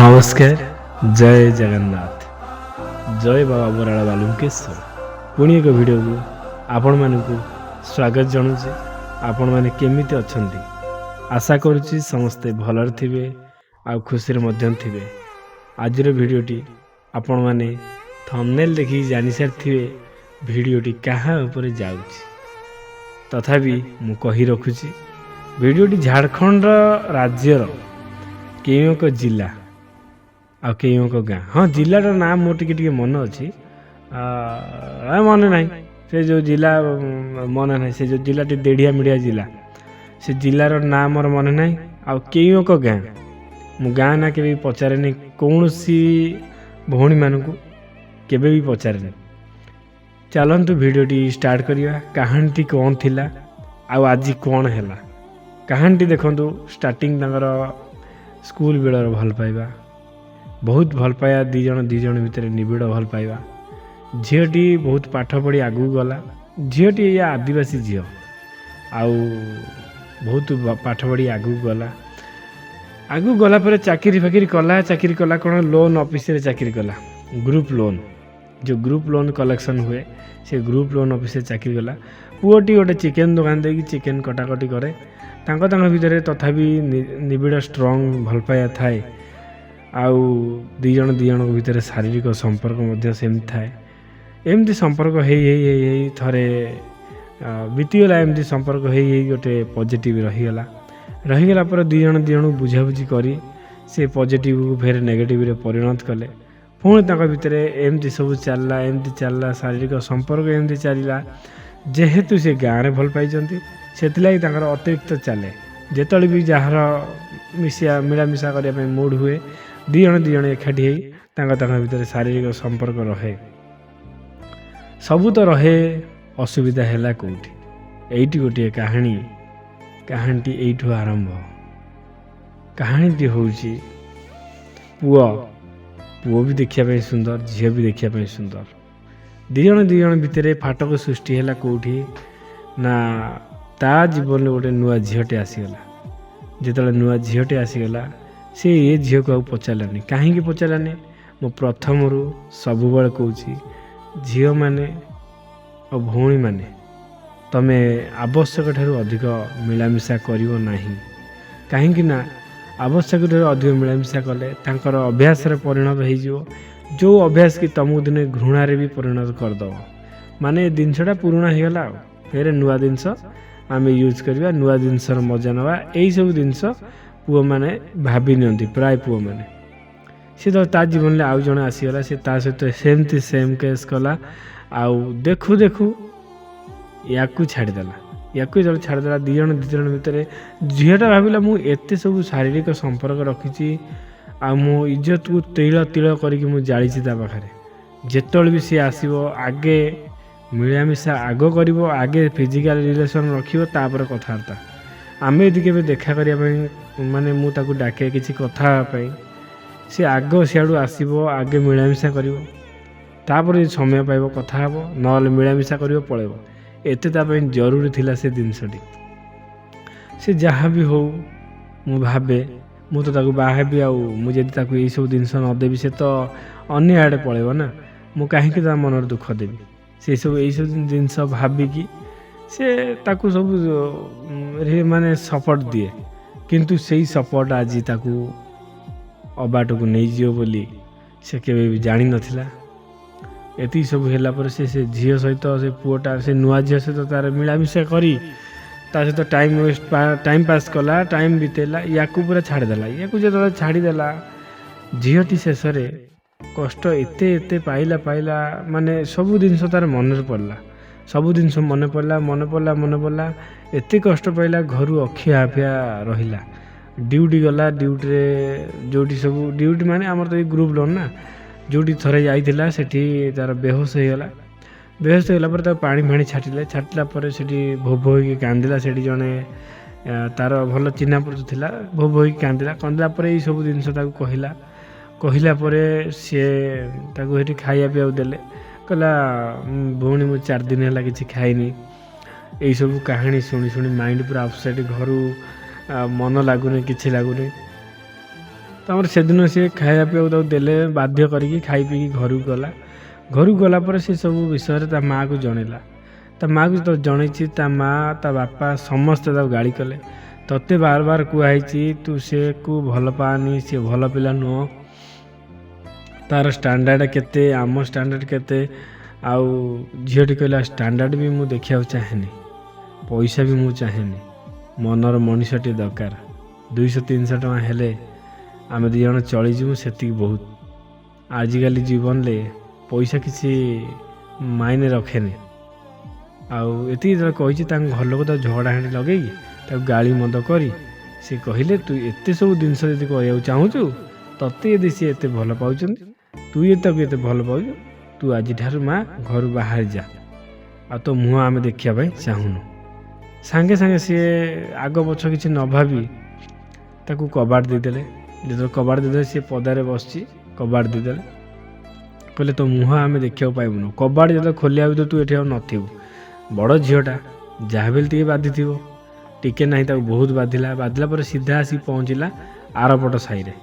नमस्कार जय जगन्नाथ जय बाबा बराड़ बालुकेश्वर पुणी एक वीडियो को आपण मानकु स्वागत जनाऊे। आपण मैंने केमिति अछंती आशा करुच्ची समस्ते भलर थिबे आ खुशी थे। आज भिडटी आपण मैंने थंबनेल देखि जानी सारी भिडटी क्या ऊपर जाउची तथापि मु कही रखुची भिडटी झारखंड राज्यर केयों जिला आ केयों गाँ। हाँ जिलार नाम मोर टिके मन अच्छी मन ना से जो जिला मन ना से जो जिला देढ़िया मिडिया जिला से जिलार नाम मोर मन ना आ केयों गाँ मु गाँ ना के पचारे कौन सी भौणी मानक केबे भी पचारे। चलतु भिडटी स्टार्ट करिया। कहानी कौन थिला आज कौन है कहानी देखु स्टार्टिंग तंकर स्कूल बेलर भल पाइबा बहुत भल पाया दी जन भितर निबिड़ भल पाइबा। झीटी बहुत पाठ पढ़ी आगू गला। झीटी या आदिवासी झी आउ बहुत पाठ पढ़ी आगू गला पर चाकरी फाकरी कला कौन लोन ऑफिस रे चाकरी कला। ग्रुप लोन जो ग्रुप लोन कलेक्शन हुए से ग्रुप लोन ऑफिस रे चाकरी कला। पुओटी गोटे चिकेन दुकान देकी चिकेन कटाकटी करे तांको भितर तथापि निबिड़ स्ट्रंग भल पाया थाए आउ दी जन भितर शारीरिक संपर्क सेमती थाए। एमती संपर्क हे थरे बीतीगला। एमती संपर्क हे गोटे पॉजिटिव रहीगला पर दी जन बुझाबुझी करी से पॉजिटिव को फेर नेगेटिव रे परिणत कले। पुणी तांको भितर एमती सब चलला शारीरिक संपर्क एमती चलला। जेहेतु से गाँव में भल पाई से अतिरिक्त चले जिते भी जार मिलामिशा करने मूड हुए दी जन एकाठी भीतर शारीरिक संपर्क रहे सबू तो रहे। असुविधा है कौटी एटी गोटे कहानी एठू आरंभ। कहानी हूँ पुओ भी देखा सुंदर झील भी देखा सुंदर। दी जन भितर फाटक सृष्टि है कौटी ना ता जीवन गोटे नुआ झीटे आसीगला। जिते नुआ झीटे आसीगला से ये झील को पचारानी कहीं पचारानी मो प्रथम सब कहूँ झील मैंने और भौणी मैंने तमे आवश्यक ठारू अधिक मिलामिशा करिवो नाही। कहीं आवश्यक ठारू अधिक मिलामिशा कले तांकर अभ्यास रे परिणत हो जो अभ्यास कि तुमको दिने घृणा रे भी परिणत करदब। माने जिनसटा पुराणा हो गला फेर नुआ जिनस आम यूज करवा नुआ जिनसर मजा नवा यही सब जिनस पुओ मैंने भाभी नियंती प्राय पुओ मैंने सी तो ता जीवन में आउ जन आसीगला सी ता सहित सेमती सेम केस कला। आउ देखु देखु या छाड़देला जो छाड़देला दी जन भितर झीटा भाविला मु एते सब शारीरिक संपर्क रखी आ मो इज्जत को तिल तिल करके मु जाड़ी पाखे जिते भी सी आसो आगे मिलामिशा आग कर आगे फिजिकल रिलेशन रखियो तापर कथबार्ता आम यदि के देखा करने माने मु ताकू डाके किसी कथा सी आग सियाड़ू आसो आगे मिलामिशा कर तापर समय पाइब कथा हे ना मिलामिशा कर पलैब एत जरूरी थिला से जिनसटी से जहाँ भी हो मु भावे मु तो ताकू बाहेबी आदि ताकू यही सब जिनस नदेवी से तो अन्य आड़े पलैब ना मु कहीं मन दुख देवी से सब यही सब जिनस भाविकी से ताकू सब माने सपोर्ट दिए किंतु से सपोर्ट आज ताकू अबाट को नहीं जीव बोली से केबे भी जानी नथिला। एति सब हैला पर से झील सहित से पुओटा से नुआ झील सहित तार मिलामिशा करी ता सहित टाइम पास कला टाइम बीतेला या पूरा छाड़देला। या जो छाड़देला झीलटी शेष कष्ट एते एते पाइला माने सबू जिनस तार मन पड़ला सबू जिनस मन पड़ला एते कष्ट पाइला घर अखिया आफिया रहिला। ड्यूटी गला ड्यूटी रे जोटी सब ड्यूटी माने आमर तो ग्रुप लोन ना जोटी थरे जाइथिला सेठी तार बेहोश होगला पर तार पानी फाणी छाटिला पर सेठी भोभ होइके कांदिला। सेठी जने तार भल चिन्हा परिचय थिला भोभ होइके कांदिला पर एई सब जिनस ताकू कहला परे सी ताकू हेठी खाइया पिया देले कहला भौणी मु 4 दिन है किसी खाइनी। यही सब कहानी शुणी माइंड पूरा अपसेट घर मन लगुनि कि लगुनि ତାପରେ ସେଦିନ ସିଏ ଖାଇବା ପିଇବାକୁ ତାକୁ ଦେଲେ, ବାଧ୍ୟ କରିକି ଖାଇ ପିଇକି ଘରକୁ ଗଲା। ଘରକୁ ଗଲା ପରେ ସେ ସବୁ ବିଷୟରେ ତା ମାଆକୁ ଜଣେଇଲା। ତା ମାଆକୁ ଯେତେବେଳେ ଜଣେଇଛି, ତା ମାଆ ତା ବାପା ସମସ୍ତେ ତାକୁ ଗାଳି କଲେ। ତତେ ବାର ବାର କୁହାହେଇଛି ତୁ ସେକୁ ଭଲ ପାଆନି, ସିଏ ଭଲ ପିଲା ନୁହଁ, ତାର ଷ୍ଟାଣ୍ଡାର୍ଡ଼ କେତେ, ଆମ ଷ୍ଟାଣ୍ଡାର୍ଡ଼ କେତେ। ଆଉ ଝିଅଟି କହିଲା ଷ୍ଟାଣ୍ଡାର୍ଡ଼ ବି ମୁଁ ଦେଖିବାକୁ ଚାହେଁନି, ପଇସା ବି ମୁଁ ଚାହେଁନି, ମନର ମଣିଷଟିଏ ଦରକାର। 200-300 ଟଙ୍କା ହେଲେ ଆମେ ଦୁଇ ଜଣ ଚଳିଯିବୁ, ସେତିକି ବହୁତ। ଆଜିକାଲି ଜୀବନରେ ପଇସା କିଛି ମାଇନେ ରଖେନି। ଆଉ ଏତିକି ଯେତେବେଳେ କହିଛି, ତାଙ୍କ ଘର ଲୋକ ତାକୁ ଝଗଡ଼ା ହାଣ୍ଡି ଲଗେଇକି ତାକୁ ଗାଳି ମନ୍ଦ କରି ସେ କହିଲେ ତୁ ଏତେ ସବୁ ଜିନିଷ ଯଦି କରିବାକୁ ଚାହୁଁଛୁ, ତତେ ଯଦି ସିଏ ଏତେ ଭଲ ପାଉଛନ୍ତି, ତୁ ତାକୁ ଏତେ ଭଲ ପାଉଛୁ, ତୁ ଆଜିଠାରୁ ମା ଘରୁ ବାହାରି ଯା, ଆଉ ତୋ ମୁହଁ ଆମେ ଦେଖିବା ପାଇଁ ଚାହୁଁନୁ। ସାଙ୍ଗେ ସାଙ୍ଗେ ସିଏ ଆଗ ପଛ କିଛି ନ ଭାବି ତାକୁ କବାଟ ଦେଇଦେଲେ। ଯେତେବେଳେ କବାଟ ଦେଇଦେଲେ, ସିଏ ପଦାରେ ବସିଛି, କବାଟ ଦେଇଦେଲେ। କହିଲେ ତୋ ମୁହଁ ଆମେ ଦେଖିବାକୁ ପାଇବୁନୁ। କବାଟ ଯେତେବେଳେ ଖୋଲିବା ଭିତରେ ତୁ ଏଠି ଆଉ ନଥିବୁ। ବଡ଼ ଝିଅଟା, ଯାହା ବି ଟିକେ ବାଧିଥିବ, ଟିକେ ନାହିଁ ତାକୁ ବହୁତ ବାଧିଲା। ବାଧିଲା ପରେ ସିଧା ଆସିକି ପହଞ୍ଚିଲା ଆରପଟ ସାହିରେ,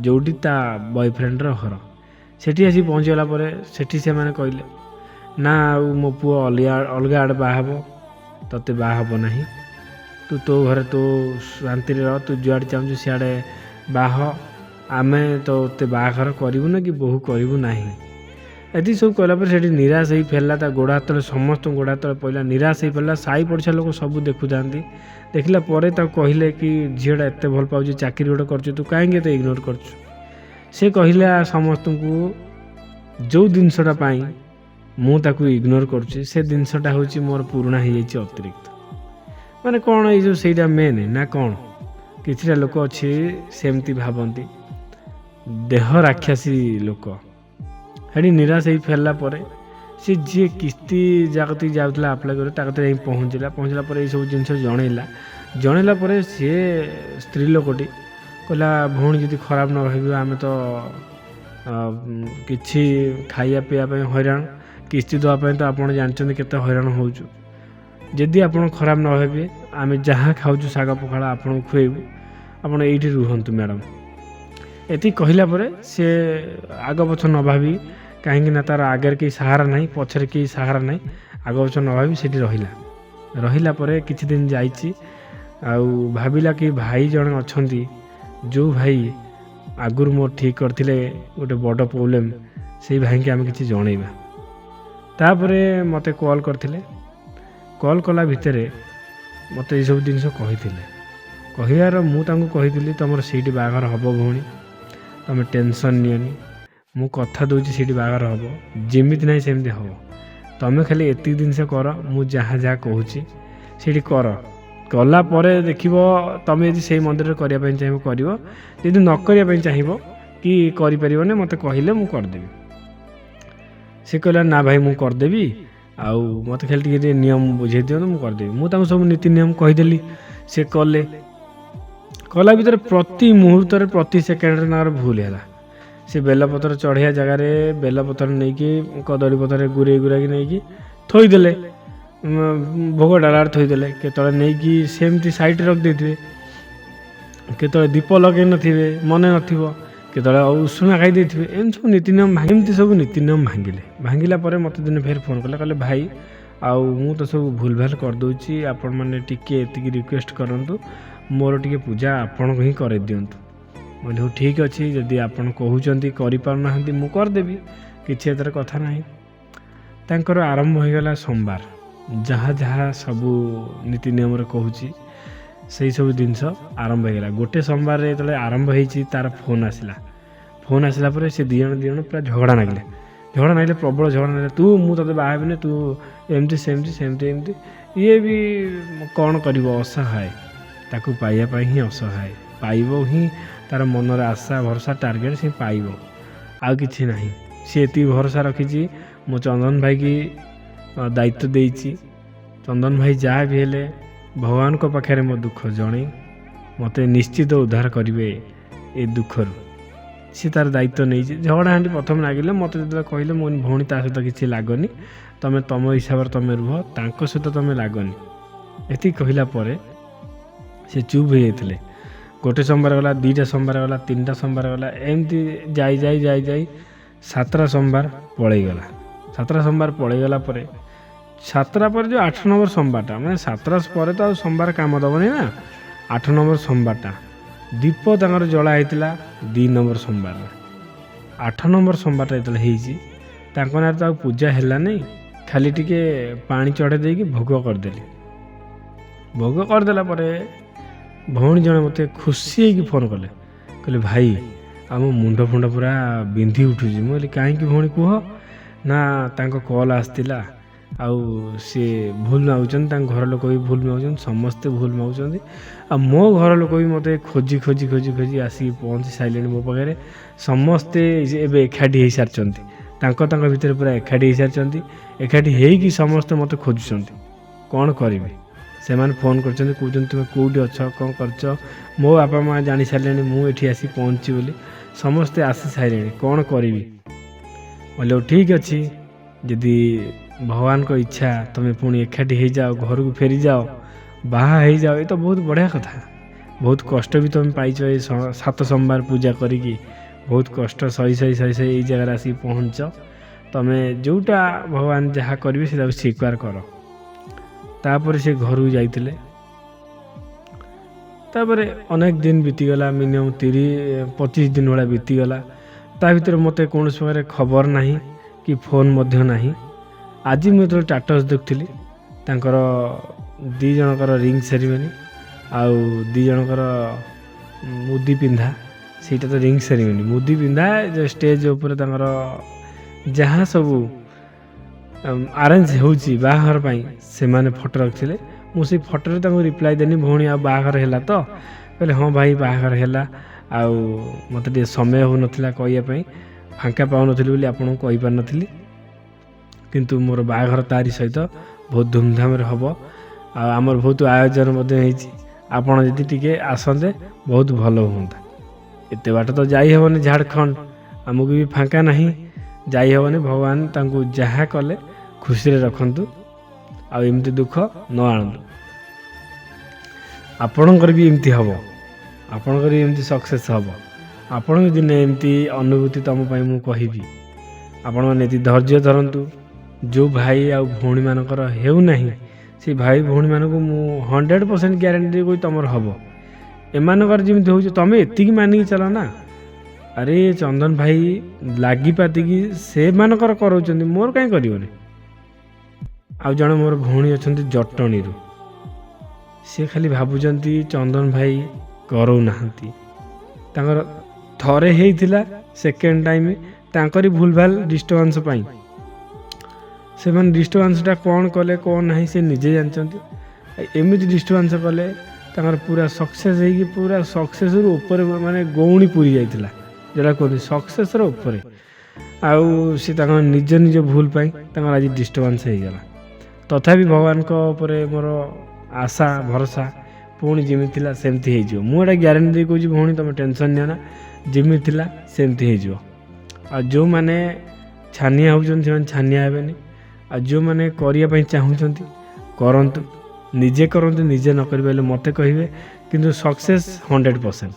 ଯେଉଁଠି ତା ବୟଫ୍ରେଣ୍ଡର ଘର। ସେଠି ଆସିକି ପହଞ୍ଚିଗଲା ପରେ ସେଠି ସେମାନେ କହିଲେ ନା, ଆଉ ମୋ ପୁଅ ଅଲଗା ଆଡ଼େ ବାହା ହେବ, ତୋତେ ବାହା ହେବ ନାହିଁ। ତୁ ତୋ ଘରେ ତୁ ଶାନ୍ତିରେ ରହ, ତୁ ଯୁଆଡ଼େ ଚାହୁଁଛୁ ସିଆଡ଼େ ବାହା ହ, ଆମେ ତୋତେ ବାହାଘର କରିବୁ ନା କି ବୋହୂ କରିବୁ ନାହିଁ। ଏତିକି ସବୁ କହିଲା ପରେ ସେଠି ନିରାଶ ହେଇ ଫେରିଲା। ତା ଗୋଡ଼ ହାତରେ, ସମସ୍ତଙ୍କୁ ଗୋଡ଼ ହାତରେ ପଡ଼ିଲା, ନିରାଶ ହେଇ ଫେରିଲା। ସାହି ପଡ଼ିଶା ଲୋକ ସବୁ ଦେଖୁଥାନ୍ତି। ଦେଖିଲା ପରେ ତାକୁ କହିଲେ କି ଝିଅଟା ଏତେ ଭଲ ପାଉଛି, ଚାକିରି ଗୋଟେ କରୁଛୁ, ତୁ କାହିଁକି ଏତେ ଇଗ୍ନୋର କରୁଛୁ? ସେ କହିଲା ସମସ୍ତଙ୍କୁ ଯେଉଁ ଜିନିଷଟା ପାଇଁ ମୁଁ ତାକୁ ଇଗ୍ନୋର କରୁଛି, ସେ ଜିନିଷଟା ହେଉଛି ମୋର ପୁରୁଣା ହେଇଯାଇଛି ଅତିରିକ୍ତ। ମାନେ କ'ଣ ଏଇ ଯେଉଁ ସେଇଟା ମେନ୍ ନା କ'ଣ? କିଛିଟା ଲୋକ ଅଛି ସେମିତି ଭାବନ୍ତି, ଦେହ ରାକ୍ଷସୀ ଲୋକ। ସେଠି ନିରାଶ ହେଇ ଫେରିଲା ପରେ ସେ ଯିଏ କିସ୍ତି ଜାଗତିକି ଯାଉଥିଲା ଆପ୍ଲାଏ କରି, ତା କତିରେ ଯାଇ ପହଞ୍ଚିଲା ପରେ ଏଇସବୁ ଜିନିଷ ଜଣେଇଲା ପରେ ସିଏ ସ୍ତ୍ରୀ ଲୋକଟି କହିଲା ଭଉଣୀ ଯଦି ଖରାପ ନ ଭାବିବ, ଆମେ ତ କିଛି ଖାଇବା ପିଇବା ପାଇଁ ହଇରାଣ, କିସ୍ତି ଦେବା ପାଇଁ ତ ଆପଣ ଜାଣିଛନ୍ତି କେତେ ହଇରାଣ ହେଉଛୁ। ଯଦି ଆପଣ ଖରାପ ନ ଭାବିବେ, ଆମେ ଯାହା ଖାଉଛୁ ଶାଗ ପଖାଳ ଆପଣଙ୍କୁ ଖୁଆଇବୁ, ଆପଣ ଏଇଠି ରୁହନ୍ତୁ ମ୍ୟାଡ଼ାମ୍। ଏତିକି କହିଲା ପରେ ସେ ଆଗ ପଛ ନ ଭାବି, କାହିଁକି ନା ତାର ଆଗରେ କେହି ସାହାରା ନାହିଁ, ପଛରେ କେହି ସାହାରା ନାହିଁ, ଆଗ ପଛ ନ ଭାବି ସେଠି ରହିଲା ପରେ କିଛି ଦିନ ଯାଇଛି। ଆଉ ଭାବିଲା କି ଭାଇ ଜଣେ ଅଛନ୍ତି, ଯେଉଁ ଭାଇ ଆଗରୁ ମୋର ଠିକ୍ କରିଥିଲେ ଗୋଟେ ବଡ଼ ପ୍ରୋବ୍ଲେମ୍, ସେଇ ଭାଇଙ୍କି ଆମେ କିଛି ଜଣେଇବା। ତାପରେ ମୋତେ କଲ୍ କରିଥିଲେ। କଲ୍ କଲା ଭିତରେ ମୋତେ ଏଇସବୁ ଜିନିଷ କହିଥିଲେ। କହିବାର ମୁଁ ତାଙ୍କୁ କହିଥିଲି ତୁମର ସେଇଠି ବାହାଘର ହେବ ଭଉଣୀ, ତୁମେ ଟେନସନ୍ ନିଅନି, ମୁଁ କଥା ଦେଉଛି ସେଇଠି ବାହାଘର ହେବ, ଯେମିତି ନାହିଁ ସେମିତି ହେବ। ତୁମେ ଖାଲି ଏତିକି ଜିନିଷ କର, ମୁଁ ଯାହା କହୁଛି ସେଇଠି କର। କଲା ପରେ ଦେଖିବ, ତୁମେ ଯଦି ସେଇ ମନ୍ଦିରରେ କରିବା ପାଇଁ ଚାହିଁବ କରିବ, ଯଦି ନ କରିବା ପାଇଁ ଚାହିଁବ କି କରିପାରିବନି, ମୋତେ କହିଲେ ମୁଁ କରିଦେବି। ସେ କହିଲା ନା ଭାଇ ମୁଁ କରିଦେବି, ଆଉ ମୋତେ ଖାଲି ଟିକେ ନିୟମ ବୁଝେଇ ଦିଅନ୍ତୁ, ମୁଁ କରିଦେବି। ମୁଁ ତାଙ୍କୁ ସବୁ ନୀତି ନିୟମ କହିଦେଲି। ସେ କଲା ଭିତରେ ପ୍ରତି ମୁହୂର୍ତ୍ତରେ, ପ୍ରତି ସେକେଣ୍ଡରେ ତାଙ୍କର ଭୁଲ ହେଲା। ସେ ବେଲପତ୍ର ଚଢ଼େଇବା ଜାଗାରେ ବେଲପତ୍ର ନେଇକି କଦଳୀପତ୍ରରେ ଗୁରାଇକି ନେଇକି ଥୋଇଦେଲେ, ଭୋଗ ଡାଲାରେ ଥୋଇଦେଲେ। କେତେବେଳେ ନେଇକି ସେମିତି ସାଇଡ଼ରେ ରଖିଦେଇଥିବେ, କେତେବେଳେ ଦୀପ ଲଗେଇ ନଥିବେ, ମନେ ନଥିବ, କେତେବେଳେ ଉଷୁନା ଖାଇ ଦେଇଥିବେ। ଏମିତି ସବୁ ନୀତି ନିୟମ ଭାଙ୍ଗିଲା ପରେ ମୋତେ ଦିନେ ଫେର ଫୋନ୍ କଲେ, କହିଲେ ଭାଇ ଆଉ ମୁଁ ତ ସବୁ ଭୁଲଭାଲ କରିଦେଉଛି, ଆପଣମାନେ ଟିକେ ଏତିକି ରିକ୍ୱେଷ୍ଟ କରନ୍ତୁ, ମୋର ଟିକେ ପୂଜା ଆପଣଙ୍କୁ ହିଁ କରେଇ ଦିଅନ୍ତୁ। ମୁଁ କହିଲି ହଉ ଠିକ୍ ଅଛି, ଯଦି ଆପଣ କହୁଛନ୍ତି କରିପାରୁନାହାନ୍ତି ମୁଁ କରିଦେବି, କିଛି ଏଥିରେ କଥା ନାହିଁ। ତାଙ୍କର ଆରମ୍ଭ ହୋଇଗଲା ସୋମବାର, ଯାହା ସବୁ ନୀତି ନିୟମରେ କହୁଛି ସେଇ ସବୁ ଜିନିଷ ଆରମ୍ଭ ହୋଇଗଲା। ଗୋଟେ ସୋମବାରରେ ଯେତେବେଳେ ଆରମ୍ଭ ହେଇଛି, ତାର ଫୋନ୍ ଆସିଲା ପରେ ସେ ଦୁଇ ଜଣ ପୁରା ଝଗଡ଼ା ନାଗିଲେ, ପ୍ରବଳ ଝଗଡ଼ା ନାଗିଲେ। ମୁଁ ତୋତେ ବାହା ହେବିନି, ତୁ ଏମିତି ସେମିତି। ଇଏ ବି କ'ଣ କରିବ, ଅସହାୟ, ତାକୁ ପାଇବା ପାଇଁ ହିଁ ଅସହାୟ, ପାଇବ ହିଁ ତାର ମନରେ ଆଶା ଭରସା ଟାର୍ଗେଟ୍, ସେ ପାଇବ, ଆଉ କିଛି ନାହିଁ। ସେ ଏତିକି ଭରସା ରଖିଛି, ମୁଁ ଚନ୍ଦନ ଭାଇକି ଦାୟିତ୍ୱ ଦେଇଛି, ଚନ୍ଦନ ଭାଇ ଯାହା ବି ହେଲେ ଭଗବାନଙ୍କ ପାଖରେ ମୋ ଦୁଃଖ ଜଣେଇ ମୋତେ ନିଶ୍ଚିତ ଉଦ୍ଧାର କରିବେ ଏ ଦୁଃଖରୁ। ସେ ତାର ଦାୟିତ୍ୱ ନେଇଛି। ଝଗଡ଼ା ହାଣ୍ଡି ପ୍ରଥମେ ଲାଗିଲେ, ମୋତେ ଯେତେବେଳେ କହିଲେ ମୋ ଭଉଣୀ ତା ସହିତ କିଛି ଲାଗନି, ତୁମେ ତୁମ ହିସାବରେ ତୁମେ ରୁହ, ତାଙ୍କ ସହିତ ତୁମେ ଲାଗନି। ଏତିକି କହିଲା ପରେ ସେ ଚୁପ୍ ହୋଇଯାଇଥିଲେ। गोटे सोमवार गला, 2टा सोमवार गला, 3टा सोमवार गला, एमती जाई जाई जाई जाई 7टा सोमवार पलैगला। 7टा सोमवार पलैगला पर 7टा पर जो 8 नंबर सोमवारटा मैंने 7टा पर तो सोमवार काम दबनी ना। 8 नंबर सोमवारटा दीप तंकर जला होता 2 नंबर सोमवार। 8 नंबर सोमवारटा जो ना तो पूजा है नहीं, खाली टिके पानी चढ़े देकी भोग करदेली। भोग करदेला भौणी जड़े मत खुशी होगी फोन कले, कहले भाई आम मुंड फुंड पूरा बिंधि उठुची। मुझे कहीं भौणी कह ना कॉल आसला आउ सी भूल मागुंट, घर लोक भी भूल मागुंट, समस्ते भूल मागुंट। आ मो घर लोक भी मत खोजी खोजी खोजी खोजी आसिक पहुँची सारे मो पाखे। समस्ते एवं एकाठी हो सारी भितर पूरा एकाठी हो सारी, एकाठी होगी समस्ते मत खोजुंट कौन करी। से फोन कर कहते तुम कौटी अच्छ कौन कर, मो बापा माँ जानी सारे मुझे आसी पहुँची बोली, समस्ते आसी सारे कौन करी। बोले ठीक अच्छे, जदि भगवान को इच्छा तुम्हें पुणी एकाठी हो जाओ, घर को फेरी जाओ, बाहा हो जाओ, ये तो बहुत बढ़िया कथा। बहुत कष्ट भी तुम पाइछ, 7 सोमवार पूजा करी बहुत कष्ट सही सही सही सही ये जगह आसिक पहुँच। तुम्हें जोटा भगवान जहाँ करेंगे से स्वीकार कर। तापर से घर को जाइए, तापर अनेक दिन बीतीगला, मिनिमम 30-25 दिन भाया बीतीगला। ता भर मत कौन प्रकार खबर ना कि फोन मध्य नहीं। आज मुझे स्टाटस देखुली, 2 जनकर रिंग सेरेमनी आउ 2 जनकर मुदी पिंधा, सीटा तो रिंग सेरेमनी मुदी पिंधा जो स्टेज उपर जहाँ सब अरेंज होची बाहर से माने फोटो रखिले। मुझे फोटो रिप्लाई देनी भौणी आ बाहर है तो कहले हाँ भाई बाहर है, आउ मत समय हो नाला कहवाई, फांका पाऊन बोली आपको कही पार नी। किंतु मोर बाहर तारी सहित बहुत धूमधाम हम, आमर बहुत आयोजन आपड़ जदि टी आसते बहुत भल हाँ। एत बाट तो जाई हेनी झारखंड, आमको भी फांका नहीं, जाई हेनी। भगवान तांको जहाँ कले खुशी रखु, आमती दुख न आणु। आपणकर भी एमती हम, आपणकर भी एमती सक्सेस हम। आपण दिन एमती अनुभूति तुम मु कहि, आपण मैंने धैर्य धरतु। जो भाई आ भौणी मानकर हेउना से भाई भौणी मानक मु 100% ग्यारंटी कोई तुम हम। एमानकर जमी हो तुम एति मानिक चल ना। अरे चंदन भाई लगी पातिकी से मानकर कराऊँ, मोर कहीं करनी। आ जड़े मोर भौणी अच्छा जटणी, सी खाली भावुं चंदन भाई करूना। थरे होता सेकेंड टाइम तांकरी भूल भाल डिस्टर्बांस पाई से मैंने डिस्टर्बांसटा कौन कले कौन ना से निजे जानते। एमती डिस्टर्बांस कले पूरा सक्सेस हो, पूरा सक्सेस ऊपर माने गौणी पूरी जाइला जोटा कहते सक्सेस ऊपर। आउ सी निज निज भूल पाई आज डिस्टर्बांस हो गला। तथापि भगवान को मोर आशा भरोसा पुणी जमी थिला सेमती हो। मुझे ग्यारंटी कहूँ भौणी तुम टेंशन निना, जमी थिला सेमती हो। आ जो माने छानिया होउछन से छानिया हेबेनी। आ जो माने करिया चाहूँच करंतु, निजे करंतु, निजे न करि पाइले मते कहिबे। किंतु सक्सेस 100%,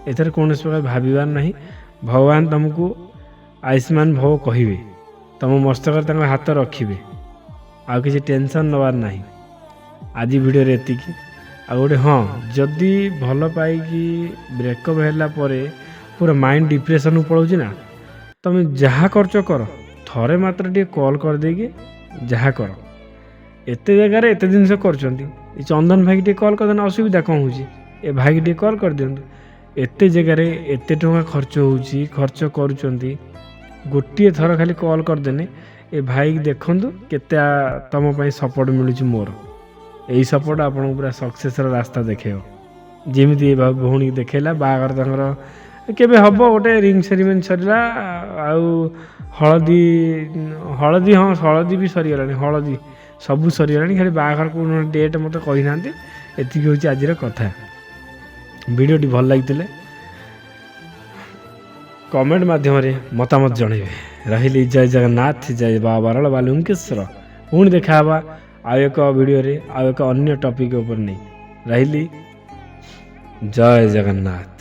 एथर कौन प्रकार भाविबार नहीं। भगवान तुमको आयुष्मान भव कहिबे, तुम मस्तक हाथ रखिबे, आ किसी टेंशन नबार नहीं। आज वीडियो रे एतिकी। आ गोटे हाँ, जदि भल पाई ब्रेकअप है पूरा माइंड डिप्रेशन पड़ोची ना, तुम जहाँ करच कर, थरे मात्र टे कॉल कर देगी जहाँ कर। एत जगार एत जिन कर चंदन भाई टे कॉल कर, असुविधा कौन हो भाई टे कॉल कर दिंतु। एत जगार एत टଙ୍କା खर्च होची, खर्च करुचंती, गोटे थर खाली कॉल करदेने ए भाई देखु केते तुम सपोर्ट मिलूँ। मोर यही सपोर्ट आपको पूरा सक्सेस रास्ता देखेब। जमी भौणी देखला बाहर केबे हम गोटे रिंग सेरेमनी सरला, हलदी हलदी हाँ हलदी भी सरीगला, हलदी सबू सरीगला, खाली बाहर को डेट मत कही ना। एति हूँ आज कथा। वीडियोटी भल लगी कमेंट माध्यम मतामत जनइबे। रही जय जगन्नाथ, जय बाबा बारल बालुंकेश्वर। पुणी देखा आउ एक वीडियो रे आउ एक अन्य टॉपिक ऊपर नहीं रही। ଜୟ ଜଗନ୍ନାଥ।